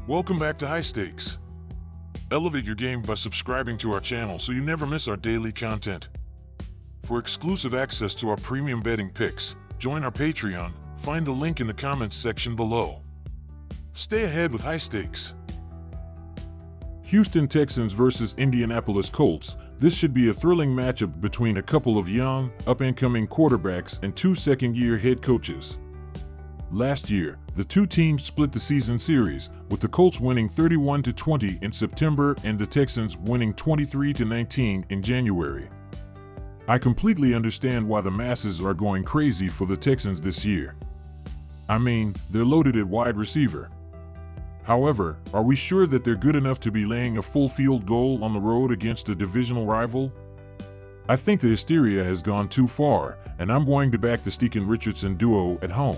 Welcome back to High Stakes. Elevate your game by subscribing to our channel so you never miss our daily content. For exclusive access to our premium betting picks, join our Patreon. Find the link in the comments section below. Stay ahead with High Stakes. Houston Texans versus Indianapolis Colts. This should be a thrilling matchup between a couple of young, up-and-coming quarterbacks and two second-year head coaches. Last year, the two teams split the season series, with the Colts winning 31-20 in September and the Texans winning 23-19 in January. I completely understand why the masses are going crazy for the Texans this year. I mean, they're loaded at wide receiver. However, are we sure that they're good enough to be laying a full field goal on the road against a divisional rival? I think the hysteria has gone too far, and I'm going to back the Steichen-Richardson duo at home.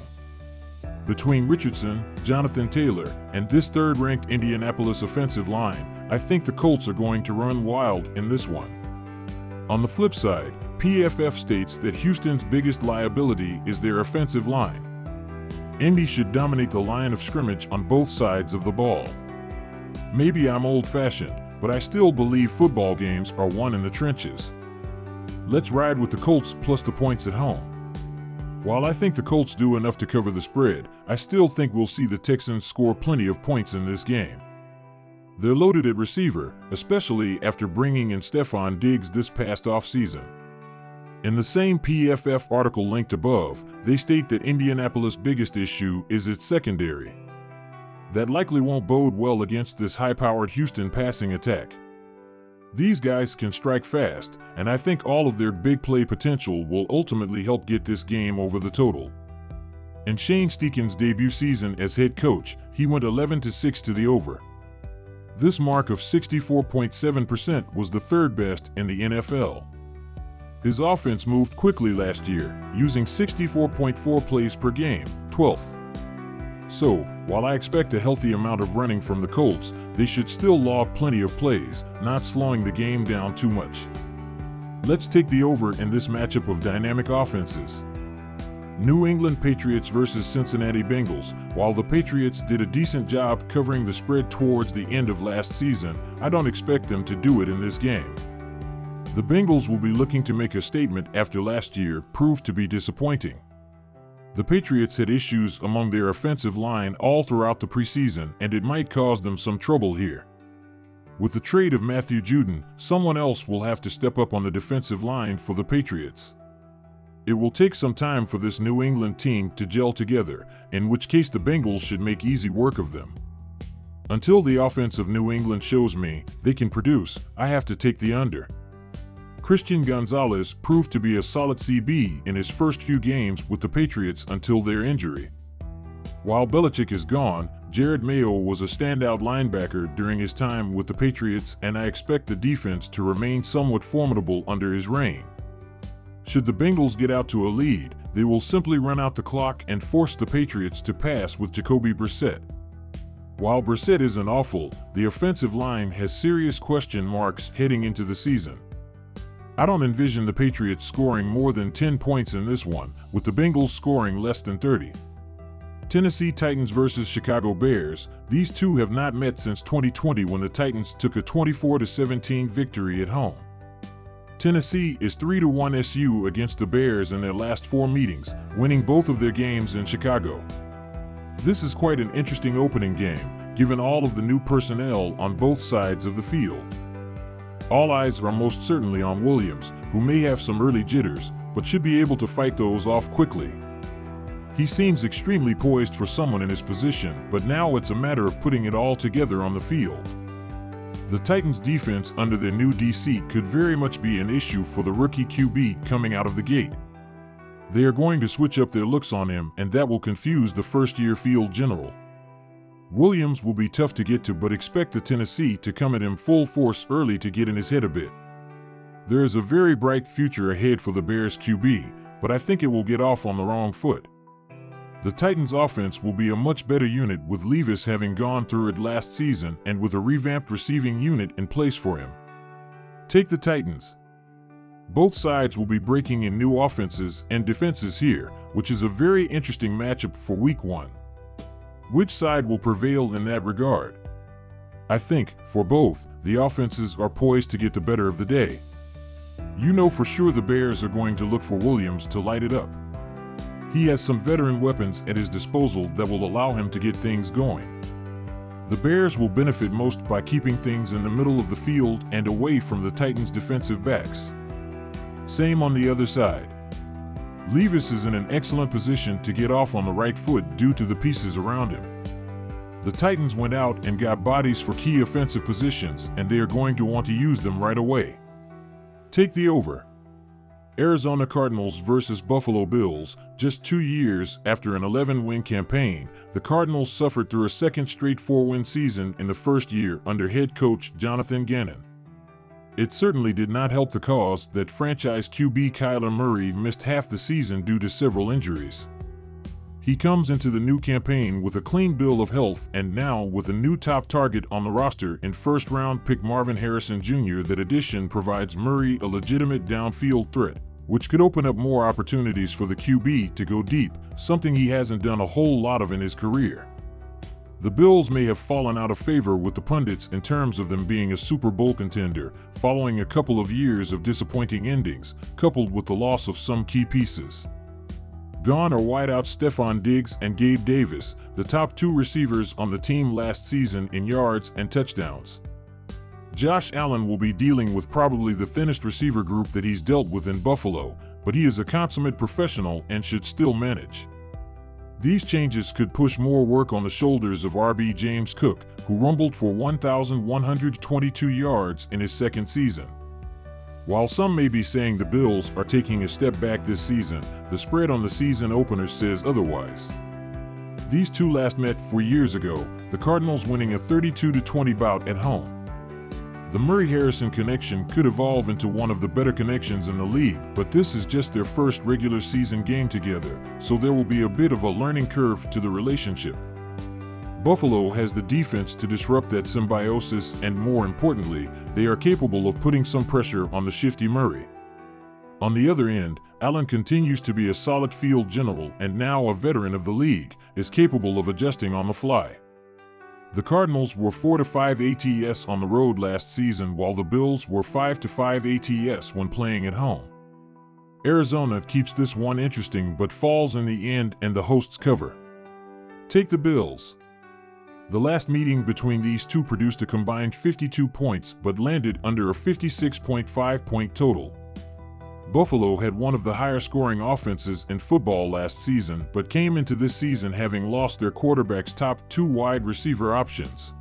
Between Richardson, Jonathan Taylor, and this third-ranked Indianapolis offensive line, I think the Colts are going to run wild in this one. On the flip side, PFF states that Houston's biggest liability is their offensive line. Indy should dominate the line of scrimmage on both sides of the ball. Maybe I'm old-fashioned, but I still believe football games are won in the trenches. Let's ride with the Colts plus the points at home. While I think the Colts do enough to cover the spread, I still think we'll see the Texans score plenty of points in this game. They're loaded at receiver, especially after bringing in Stefon Diggs this past offseason. In the same PFF article linked above, they state that Indianapolis' biggest issue is its secondary. That likely won't bode well against this high-powered Houston passing attack. These guys can strike fast, and I think all of their big play potential will ultimately help get this game over the total. In Shane Steichen's debut season as head coach, he went 11-6 to the over. This mark of 64.7% was the third best in the NFL. His offense moved quickly last year, using 64.4 plays per game, 12th. So, while I expect a healthy amount of running from the Colts, they should still log plenty of plays, not slowing the game down too much. Let's take the over in this matchup of dynamic offenses. New England Patriots versus Cincinnati Bengals. While the Patriots did a decent job covering the spread towards the end of last season, I don't expect them to do it in this game. The Bengals will be looking to make a statement after last year proved to be disappointing. The Patriots had issues among their offensive line all throughout the preseason, and it might cause them some trouble here. With the trade of Matthew Judon, someone else will have to step up on the defensive line for the Patriots. It will take some time for this New England team to gel together, in which case the Bengals should make easy work of them. Until the offense of New England shows me they can produce, I have to take the under. Christian Gonzalez proved to be a solid CB in his first few games with the Patriots until their injury. While Belichick is gone, Jared Mayo was a standout linebacker during his time with the Patriots, and I expect the defense to remain somewhat formidable under his reign. Should the Bengals get out to a lead, they will simply run out the clock and force the Patriots to pass with Jacoby Brissett. While Brissett isn't awful, the offensive line has serious question marks heading into the season. I don't envision the Patriots scoring more than 10 points in this one, with the Bengals scoring less than 30. Tennessee Titans versus Chicago Bears. These two have not met since 2020 when the Titans took a 24-17 victory at home. Tennessee is 3-1 SU against the Bears in their last 4 meetings, winning both of their games in Chicago. This is quite an interesting opening game, given all of the new personnel on both sides of the field. All eyes are most certainly on Williams, who may have some early jitters, but should be able to fight those off quickly. He seems extremely poised for someone in his position, but now it's a matter of putting it all together on the field. The Titans' defense under their new DC could very much be an issue for the rookie QB coming out of the gate. They are going to switch up their looks on him, and that will confuse the first-year field general. Williams will be tough to get to, but expect the Tennessee to come at him full force early to get in his head a bit. There is a very bright future ahead for the Bears QB, but I think it will get off on the wrong foot. The Titans' offense will be a much better unit with Levis having gone through it last season and with a revamped receiving unit in place for him. Take the Titans. Both sides will be breaking in new offenses and defenses here, which is a very interesting matchup for Week 1. Which side will prevail in that regard? I think, for both, the offenses are poised to get the better of the day. You know for sure the Bears are going to look for Williams to light it up. He has some veteran weapons at his disposal that will allow him to get things going. The Bears will benefit most by keeping things in the middle of the field and away from the Titans' defensive backs. Same on the other side. Levis is in an excellent position to get off on the right foot due to the pieces around him. The Titans went out and got bodies for key offensive positions, and they are going to want to use them right away. Take the over. Arizona Cardinals versus Buffalo Bills. Just 2 years after an 11-win campaign, the Cardinals suffered through a second straight 4-win season in the first year under head coach Jonathan Gannon. It certainly did not help the cause that franchise QB Kyler Murray missed half the season due to several injuries. He comes into the new campaign with a clean bill of health and now with a new top target on the roster in first-round pick Marvin Harrison Jr. That addition provides Murray a legitimate downfield threat, which could open up more opportunities for the QB to go deep, something he hasn't done a whole lot of in his career. The Bills may have fallen out of favor with the pundits in terms of them being a Super Bowl contender, following a couple of years of disappointing endings, coupled with the loss of some key pieces. Gone are wideouts Stefon Diggs and Gabe Davis, the top 2 receivers on the team last season in yards and touchdowns. Josh Allen will be dealing with probably the thinnest receiver group that he's dealt with in Buffalo, but he is a consummate professional and should still manage. These changes could push more work on the shoulders of RB James Cook, who rumbled for 1,122 yards in his second season. While some may be saying the Bills are taking a step back this season, the spread on the season opener says otherwise. These two last met 4 years ago, the Cardinals winning a 32-20 bout at home. The Murray-Harrison connection could evolve into one of the better connections in the league, but this is just their first regular season game together, so there will be a bit of a learning curve to the relationship. Buffalo has the defense to disrupt that symbiosis, and more importantly, they are capable of putting some pressure on the shifty Murray. On the other end, Allen continues to be a solid field general and now a veteran of the league, is capable of adjusting on the fly. The Cardinals were 4-5 ATS on the road last season, while the Bills were 5-5 ATS when playing at home. Arizona keeps this one interesting but falls in the end and the hosts cover. Take the Bills. The last meeting between these two produced a combined 52 points but landed under a 56.5 point total. Buffalo had one of the higher scoring offenses in football last season but came into this season having lost their quarterback's top 2 wide receiver options.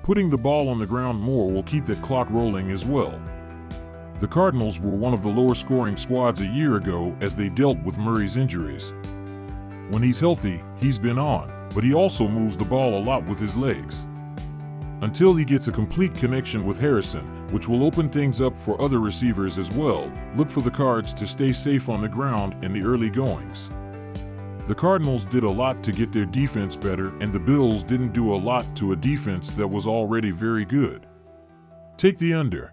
Putting the ball on the ground more will keep that clock rolling as well. The Cardinals were one of the lower scoring squads a year ago as they dealt with Murray's injuries. When he's healthy, he's been on, but he also moves the ball a lot with his legs. Until he gets a complete connection with Harrison, which will open things up for other receivers as well, look for the Cards to stay safe on the ground in the early goings. The Cardinals did a lot to get their defense better, and the Bills didn't do a lot to a defense that was already very good. Take the under.